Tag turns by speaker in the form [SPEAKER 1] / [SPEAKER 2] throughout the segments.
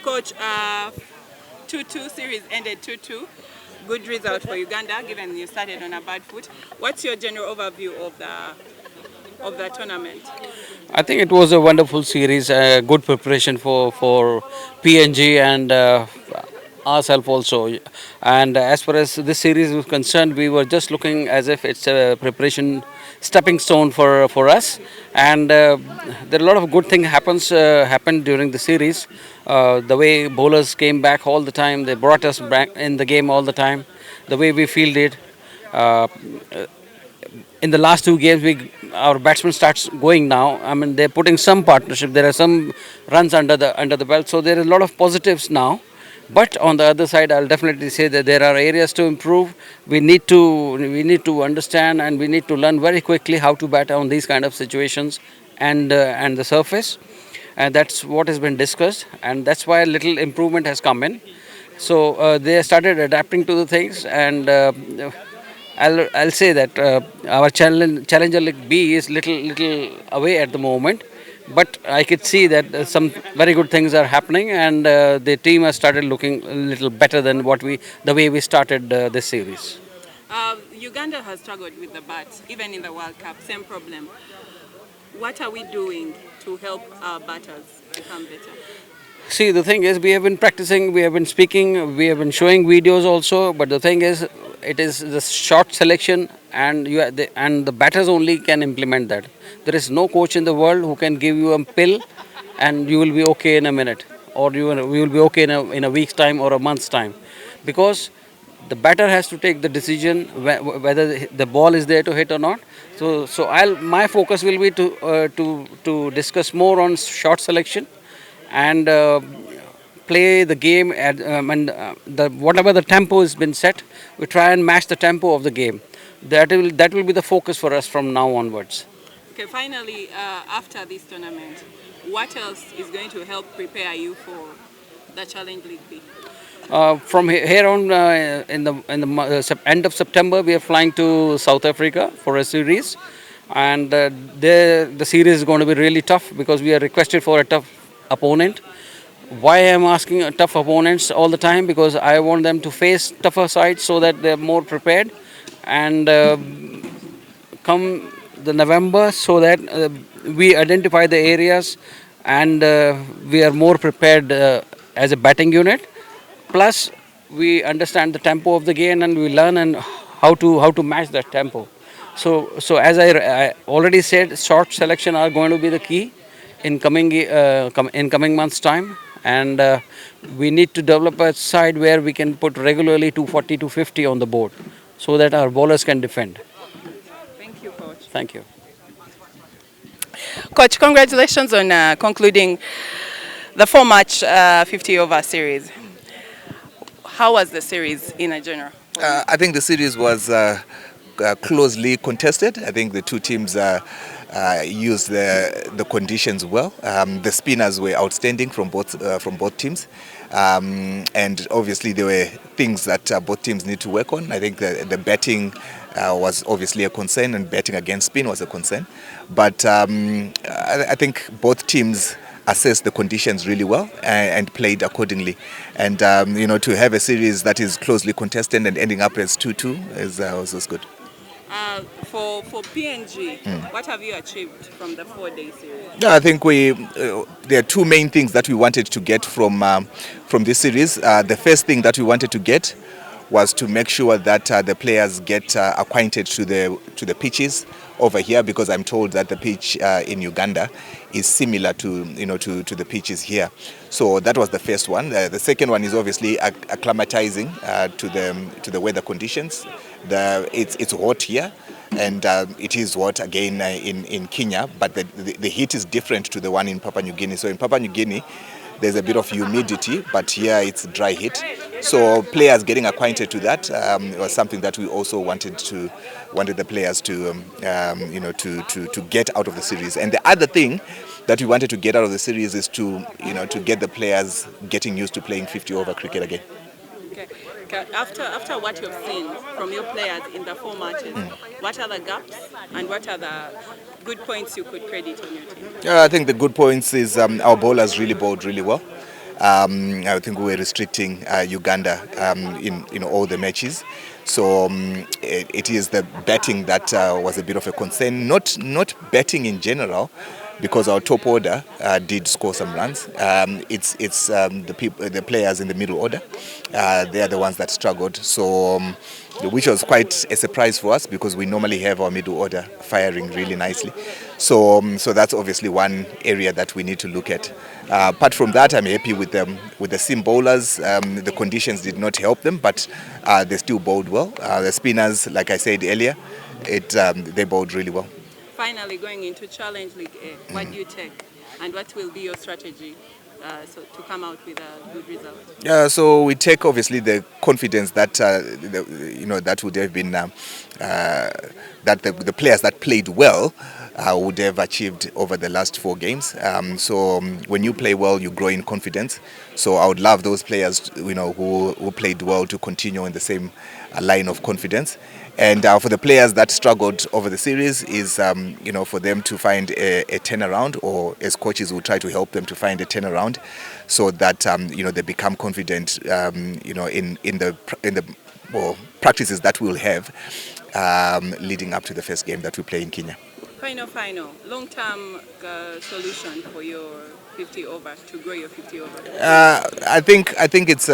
[SPEAKER 1] Coach, 2-2 series ended 2-2. Good result for Uganda, given you started on a bad foot. What's your general overview of the tournament?
[SPEAKER 2] I think it was a wonderful series, good preparation for PNG and ourselves also. And as far as this series was concerned, we were just looking as if it's a preparation stepping stone for us. And there are a lot of good things happened during the series. The way bowlers came back all the time, they brought us back in the game all the time. The way we fielded. Uh, in the last two games, our batsmen starts going now. I mean, they're putting some partnership. There are some runs under the belt, so there is a lot of positives now. But on the other side, I'll definitely say that there are areas to improve. We need to understand and we need to learn very quickly how to bat on these kind of situations and the surface. And that's what has been discussed, and that's why a little improvement has come in. So they started adapting to the things, and I'll say that our Challenger League B is little away at the moment, but I could see that some very good things are happening, and the team has started looking a little better than the way we started this series.
[SPEAKER 1] Uganda has struggled with the bats, even in the World Cup, same problem. What are we doing to help our batters become better?
[SPEAKER 2] See, the thing is, we have been practicing, we have been speaking, we have been showing videos also. But the thing is, it is the short selection, and the batters only can implement that. There is no coach in the world who can give you a pill, and you will be okay in a minute, or you will be okay in a week's time or a month's time, because the batter has to take the decision whether the ball is there to hit or not. So my focus will be to discuss more on short selection and play the game at and whatever the tempo has been set, we try and match the tempo of the game. That will be the focus for us from now onwards.
[SPEAKER 1] Okay, finally, after this tournament, what else is going to help prepare you for the Challenge League B?
[SPEAKER 2] From here on, end of September, we are flying to South Africa for a series, and there the series is going to be really tough because we are requested for a tough opponent. Why I'm asking tough opponents all the time? Because I want them to face tougher sides so that they're more prepared, and come the November, so that we identify the areas, and we are more prepared as a batting unit. Plus, we understand the tempo of the game, and we learn and how to match that tempo. So as I already said, short selection are going to be the key in coming months' time, and we need to develop a side where we can put regularly 240 to 50 on the board, so that our bowlers can defend.
[SPEAKER 1] Thank you, Coach.
[SPEAKER 2] Thank you.
[SPEAKER 1] Coach, congratulations on concluding the four-match 50-over series. How was the series in a general?
[SPEAKER 3] I think the series was closely contested. I think the two teams used the conditions well. The spinners were outstanding from both teams, and obviously there were things that both teams need to work on. I think the batting was obviously a concern, and batting against spin was a concern. But I think both teams assessed the conditions really well and played accordingly. And to have a series that is closely contested and ending up as 2-2 was good.
[SPEAKER 1] For PNG, what have you achieved from the 4-day series?
[SPEAKER 3] Yeah, I think there are two main things that we wanted to get from this series. The first thing that we wanted to get was to make sure that the players get acquainted to the pitches over here, because I'm told that the pitch in Uganda is similar to the pitches here. So that was the first one. The second one is obviously acclimatizing to the weather conditions. It's hot here, and it is hot again in Kenya, but the heat is different to the one in Papua New Guinea. So in Papua New Guinea, there's a bit of humidity, but here it's dry heat. So players getting acquainted to that was something that we also wanted the players to get out of the series. And the other thing that we wanted to get out of the series is to get the players getting used to playing 50-over cricket again.
[SPEAKER 1] Okay. After what you've seen from your players in the 4 matches, what are the gaps and what are the good points you could credit on your team?
[SPEAKER 3] I think the good points is our bowlers really bowled really well. I think we were restricting Uganda in all the matches. So it is the betting that was a bit of a concern. Not betting in general, because our top order did score some runs. It's the players in the middle order. They are the ones that struggled. So which was quite a surprise for us, because we normally have our middle order firing really nicely. So that's obviously one area that we need to look at. Apart from that, I'm happy with the sim bowlers. The conditions did not help them, but they still bowled well. The spinners, like I said earlier, they bowled really well.
[SPEAKER 1] Finally, going into Challenge League A, what do you take, and what will be your strategy to come out with a good result?
[SPEAKER 3] So we take obviously the confidence that that would have been that the players that played well would have achieved over the last 4 games. When you play well, you grow in confidence. So I would love those players, who played well, to continue in the same line of confidence. And for the players that struggled over the series, is for them to find a turnaround, or as coaches will try to help them to find a turnaround, so that they become confident in the practices that we'll have leading up to the first game that we play in Kenya.
[SPEAKER 1] Final, long-term solution for your 50 over, to grow your 50 over.
[SPEAKER 3] I think it's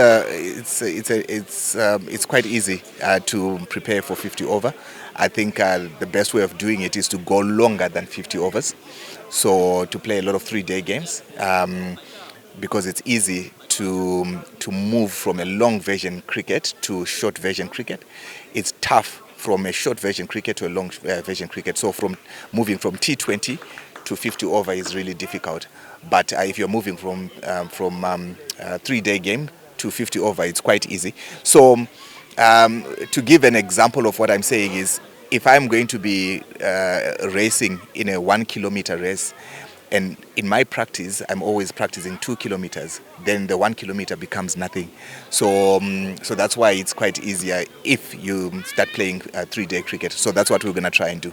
[SPEAKER 3] quite easy to prepare for 50 over. I think the best way of doing it is to go longer than 50 overs. So to play a lot of 3-day games, because it's easy to move from a long version cricket to short version cricket. It's tough from a short version cricket to a long version cricket. So from moving from T20 to 50 over is really difficult. But if you're moving from 3-day game to 50 over, it's quite easy. So to give an example of what I'm saying is, if I'm going to be racing in a 1 kilometer race, and in my practice, I'm always practicing 2 kilometers, then the 1 kilometer becomes nothing. So that's why it's quite easier if you start playing 3-day cricket. So that's what we're going to try and do.